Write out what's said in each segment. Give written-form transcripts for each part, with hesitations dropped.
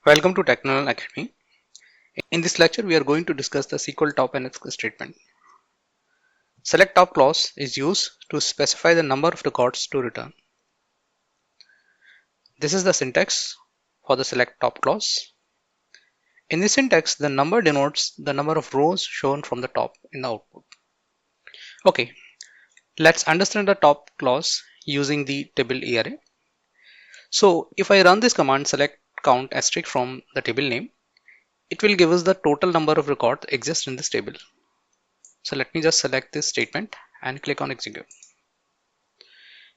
Welcome to Technical Academy. In this lecture, we are going to discuss the SQL Topnth statement. Select top clause is used to specify the number of records to return. This is the syntax for the select top clause. In this syntax, the number denotes the number of rows shown from the top in the output. Okay, let's understand the top clause using the table array. So if I run this command select count asterisk from the table name, it will give us the total number of records exist in this table. So let me just select this statement and click on execute.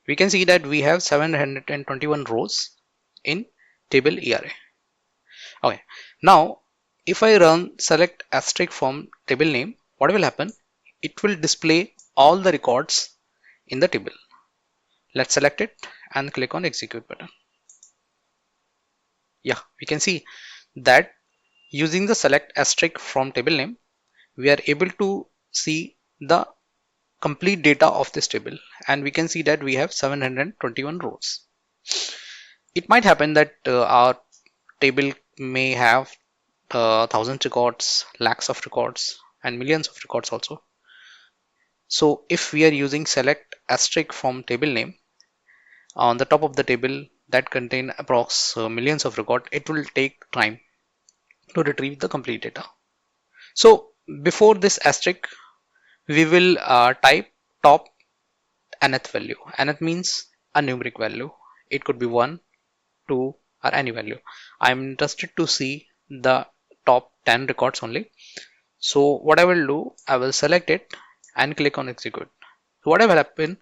We can see that we have 721 rows in table array. Okay, now if I run select asterisk from table name, what will happen? It will display all the records in the table. Let's select it and click on execute button. Yeah, we can see that using the select asterisk from table name, we are able to see the complete data of this table, and we can see that we have 721 rows. It might happen that our table may have thousands records, lakhs of records, and millions of records also. So if we are using select asterisk from table name on the top of the table that contain approx millions of records, it will take time to retrieve the complete data. So before this asterisk, we will type top nth value. Nth means a numeric value. It could be 1, 2, or any value. I'm interested to see the top 10 records only. So what I will do, I will select it and click on execute. So what will happen,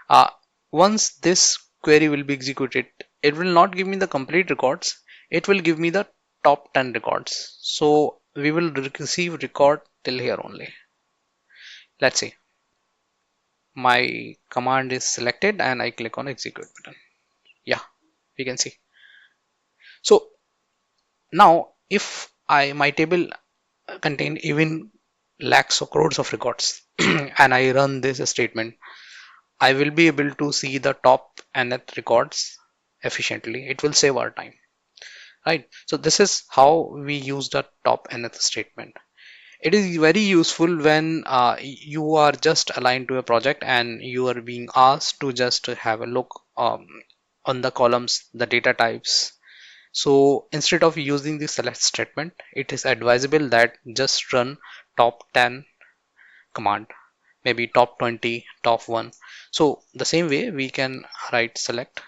uh, once this query will be executed, it will not give me the complete records, it will give me the top 10 records. So we will receive record till here only. Let's see, my command is selected and I click on execute button. Yeah, we can see. So now if my table contain even lakhs or crores of records and I run this statement, I will be able to see the top nth records efficiently. It will save our time, right? So this is how we use the top nth statement. It is very useful when you are just aligned to a project and you are being asked to just have a look on the columns, the data types. So instead of using the select statement, it is advisable that just run top 10 command, maybe top 20, top 1. So the same way we can write select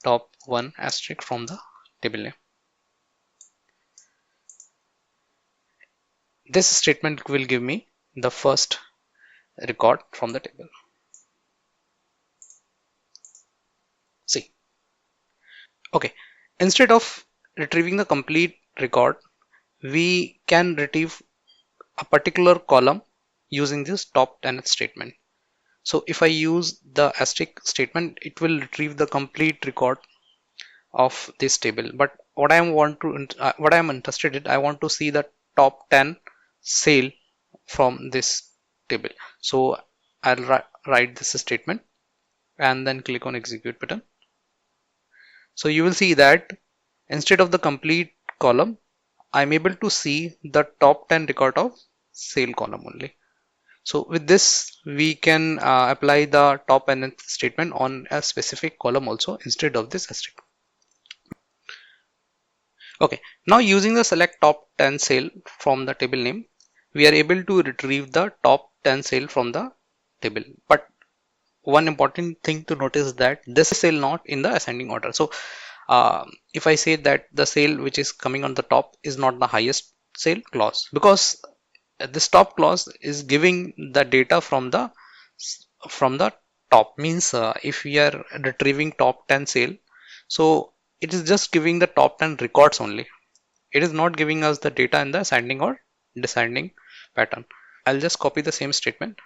top 1 asterisk from the table name. This statement will give me the first record from the table. See, okay, instead of retrieving the complete record, we can retrieve a particular column using this top 10th statement. So if I use the asterisk statement, it will retrieve the complete record of this table. But what what I am interested in, I want to see the top 10 sale from this table. So I'll write this statement and then click on execute button. So you will see that instead of the complete column, I'm able to see the top 10 record of sale column only. So with this, we can apply the top nth statement on a specific column also instead of this asterisk. Okay, now using the select top 10 sale from the table name, we are able to retrieve the top 10 sale from the table. But one important thing to notice is that this is sale not in the ascending order. So if I say that the sale which is coming on the top is not the highest sale clause, because this top clause is giving the data from the top, means if we are retrieving top 10 sale, so it is just giving the top 10 records only. It is not giving us the data in the ascending or descending pattern. I'll just copy the same statement,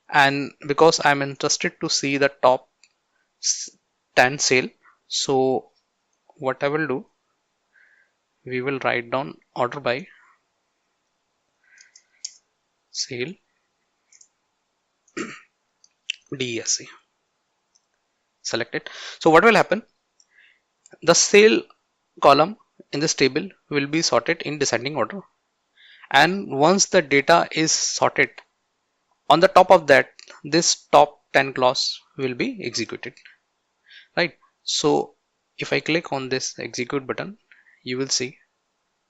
and because I'm interested to see the top 10 sale, so what I will do, we will write down order by sale DSC. Select it. So what will happen, The sale column in this table will be sorted in descending order, and once the data is sorted, on the top of that this top 10 clause will be executed, right? So if I click on this execute button, you will see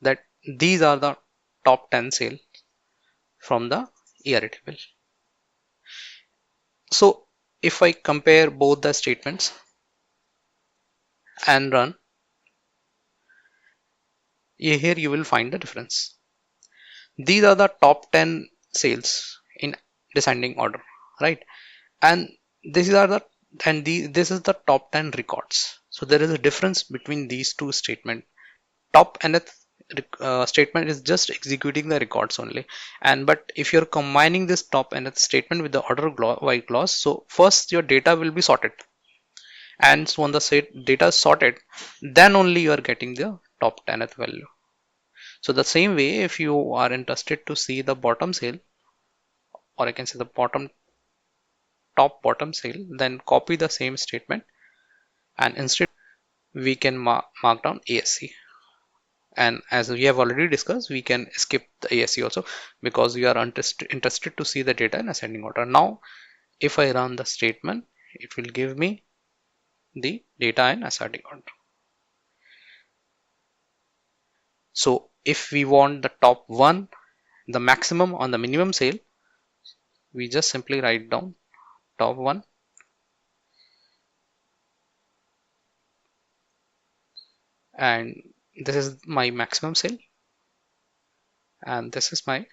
that these are the top 10 sale from the ERA table. So if I compare both the statements and run, here you will find the difference. These are the top 10 sales in descending order, right? And these are the this is the top 10 records. So there is a difference between these two statements. Top nth statement is just executing the records only, and but if you're combining this top nth statement with the order by clause, so first your data will be sorted, and so when the data is sorted, then only you are getting the top 10th value. So the same way, if you are interested to see the bottom sale, or I can say the top bottom sale, then copy the same statement, and instead we can mark down ASC. And as we have already discussed, we can skip the ASC also, because we are interested to see the data in ascending order. Now if I run the statement, it will give me the data in ascending order. So if we want the top one, the maximum on the minimum sale, we just simply write down top one, and this is my maximum sale, and this is my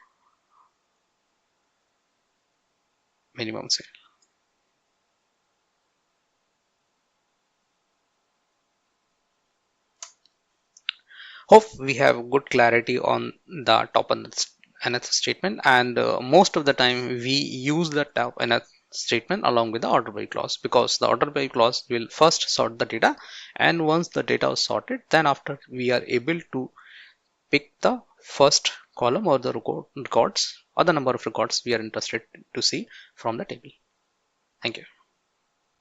minimum sale. Hope we have good clarity on the top nth statement, and most of the time we use the top nth statement along with the order by clause, because the order by clause will first sort the data, and once the data is sorted, then after we are able to pick the first column or the records or the number of records we are interested to see from the table. Thank you.